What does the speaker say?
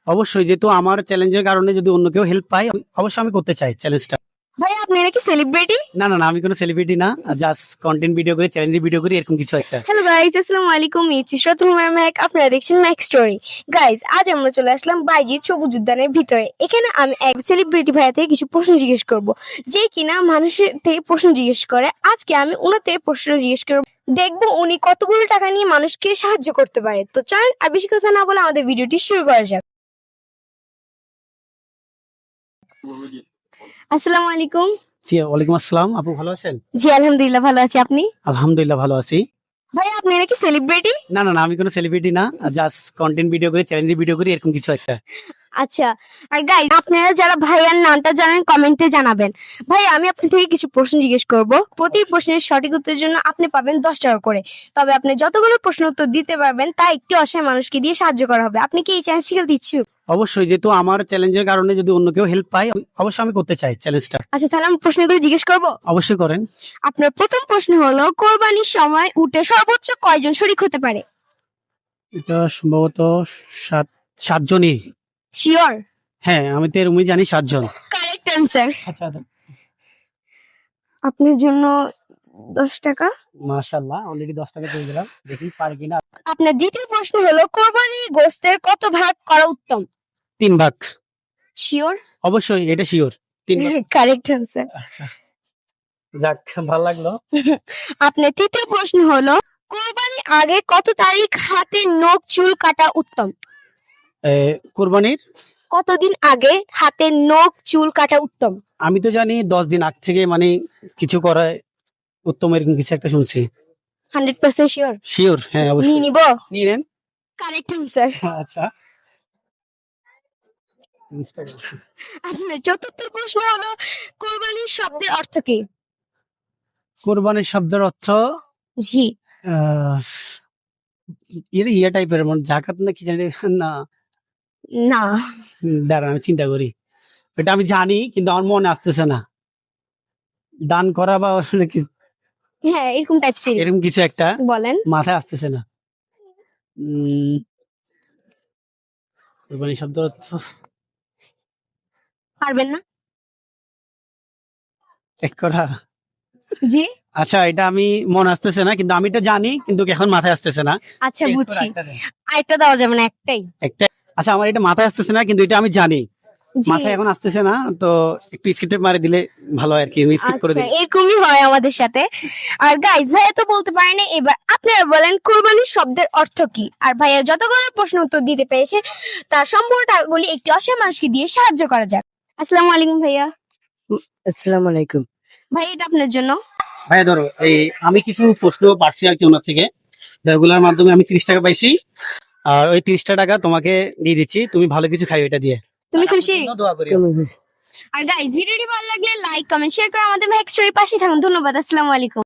অবশ্যই, যেহেতু আমার চ্যালেঞ্জের কারণে যদি অন্য কেউ হেল্প পায়, অবশ্যই আমি করতে চাই চ্যালেঞ্জটা। ভাই আপনি নাকি সেলিব্রিটি? না না না, আমি কোনো সেলিব্রিটি না, জাস্ট কন্টেন্ট ভিডিও করি, চ্যালেঞ্জ ভিডিও করি, এরকম কিছু একটা। হ্যালো গাইজ, আসসালামু আলাইকুম। ইসরাতুল ম্যাক, আপনারা দেখছেন ম্যাক স্টোরি। গাইজ, আজ আমরা চলে আসলাম বাইজির সবুজ উদ্যানের ভিতরে। এখানে আমি এক সেলিব্রিটি ভাইয়া থেকে কিছু প্রশ্ন জিজ্ঞেস করব, যে কিনা মানুষের থেকে প্রশ্ন জিজ্ঞেস করে। আজকে আমি উনার থেকে প্রশ্ন জিজ্ঞেস করব, দেখবো উনি কতগুলো টাকা নিয়ে মানুষকে সাহায্য করতে পারে। তো চলেন আর বেশি কথা না বলে আমাদের ভিডিওটি শুরু করা যাক। আসসালামু আলাইকুম। জি, ওয়ালাইকুম আসসালাম। আপু ভালো আছেন? জি আলহামদুলিল্লাহ, ভালো আছি। আপনি? আলহামদুলিল্লাহ ভালো আছি। ভাই আপনি নাকি সেলিব্রিটি? না না না, আমি কোনো সেলিব্রিটি না, জাস্ট কন্টেন্ট ভিডিও করি, চ্যালেঞ্জ ভিডিও করি, এরকম কিছু একটা। আচ্ছা, আর গাইজ আপনারা যারা ভাইয়ার নামটা জানেন কমেন্টে জানাবেন। ভাই আমি আপনার থেকে কিছু প্রশ্ন জিজ্ঞেস করব। প্রতি প্রশ্নের সঠিক উত্তরের জন্য আপনি পাবেন 10 টাকা করে। তবে আপনি যতগুলো প্রশ্ন উত্তর দিতে পারবেন তা একটি অসহায় মানুষকে দিয়ে সাহায্য করা হবে। আপনি কি এই চ্যালেঞ্জ খেলতে ইচ্ছুক? অবশ্যই, যেহেতু আমার চ্যালেঞ্জের কারণে যদি অন্য কেউ হেল্প পায়, অবশ্যই আমি করতে চাই চ্যালেঞ্জটা। আচ্ছা, তাহলে আমি প্রশ্নগুলো জিজ্ঞেস করব। অবশ্যই করেন। আপনার প্রথম প্রশ্ন হলো, কোরবানির সময় উটে সর্বোচ্চ কয়জন শরীক হতে পারে? এটা সম্ভবত সাতজনই। শিওর? হ্যাঁ, আমি তো এরকমই জানি, 7 জন। Correct answer. আচ্ছা, আপনার জন্য 10 টাকা। মাশাআল্লাহ, অলরেডি 10 টাকা পেয়ে গেলাম, দেখি পারি কিনা। আপনার দ্বিতীয় প্রশ্ন হলো, কোরবানির গোশতের কত ভাগ করা উত্তম? 3 ভাগ। শিওর? অবশ্যই, এটা শিওর, 3 ভাগ। Correct answer. আচ্ছা, যাক, ভালো লাগলো। আপনার তৃতীয় প্রশ্ন হলো, কোরবানির আগে কত তারিখ হাতে নখ চুল কাটা উত্তম? কুরবানির কতদিন আগে হাতে নখ চুল কাটা উত্তম? আমি তো জানি 10 দিন আগ থেকে, মানে কিছু করায় উত্তম, এরকম কিছু একটা শুনছি। 100% শিওর? শিওর, হ্যাঁ নিয়ে অবশ্যই। নিব? নিয়ে নেন। Correct answer. আচ্ছা, আপনার চতুর্থ প্রশ্ন হলো, কোরবানির শব্দের অর্থ কি? কোরবানির শব্দের অর্থ জি। আহ, ইয়ে টাইপের, মানে জাকাত না কি জানি না। না। দাঁড়ান, আমি চিন্তা করি। এটা আমি জানি কিন্তু আমার মনে আসতেছে না। দান করা বা হ্যাঁ, এরকম টাইপ সিরিজ। এরকম কিছু একটা বলেন। মাথায় আসতেছে না। কোরবানি শব্দ অর্থ পারবেন না? এক করা। জি। আচ্ছা, এটা আমি মনে আসতেছে না, কিন্তু আমি এটা জানি, কিন্তু এখন মাথায় আসতেছে না। আচ্ছা, Guess করে বুঝছি। একটা দেন। আরেকটা দেওয়া যাবে না, একটাই? একটা। আচ্ছা, আমার এটা মাথায় আসতেছে না, কিন্তু এটা আমি জানি, জি। মাথায় এখন আসতেছে না, তো একটু স্কিপ মারে দিলে ভালো হয় আর কি, স্কিপ করে আচ্ছা, দিই। এরকমই হয় আমাদের সাথে। আর গাইস, ভাইয়া তো বলতে পারেন, এবার আপনারা বলেন কোরবানির শব্দের অর্থ কি। আর ভাইয়া যতগুলো প্রশ্ন উত্তর দিতে পেরেছে তার সম্পূর্ণ টাকাগুলি একটি অসহায় মানুষকে দিয়ে সাহায্য করা যাক। আসসালামু আলাইকুম ভাইয়া। আসসালামু আলাইকুম। ভাই এটা আপনার জন্য। ভাইয়া ধরো, এই আমি কিছু প্রশ্ন পারছি আর কি ওনার থেকে, যেগুলোর মাধ্যমে আমি 30 টাকা পাইছি, আর ওই 30 টাকা তোমাকে দিয়ে দিচ্ছি, তুমি ভালো কিছু খাই ওইটা দিয়ে। তুমি খুশি? দোয়া করি। আর গাইস, ভিডিওটি ভালো লাগলে লাইক কমেন্ট শেয়ার করে আমাদের ম্যাক স্টোরি পাশে থাকুন। ধন্যবাদ। আসসালামু আলাইকুম।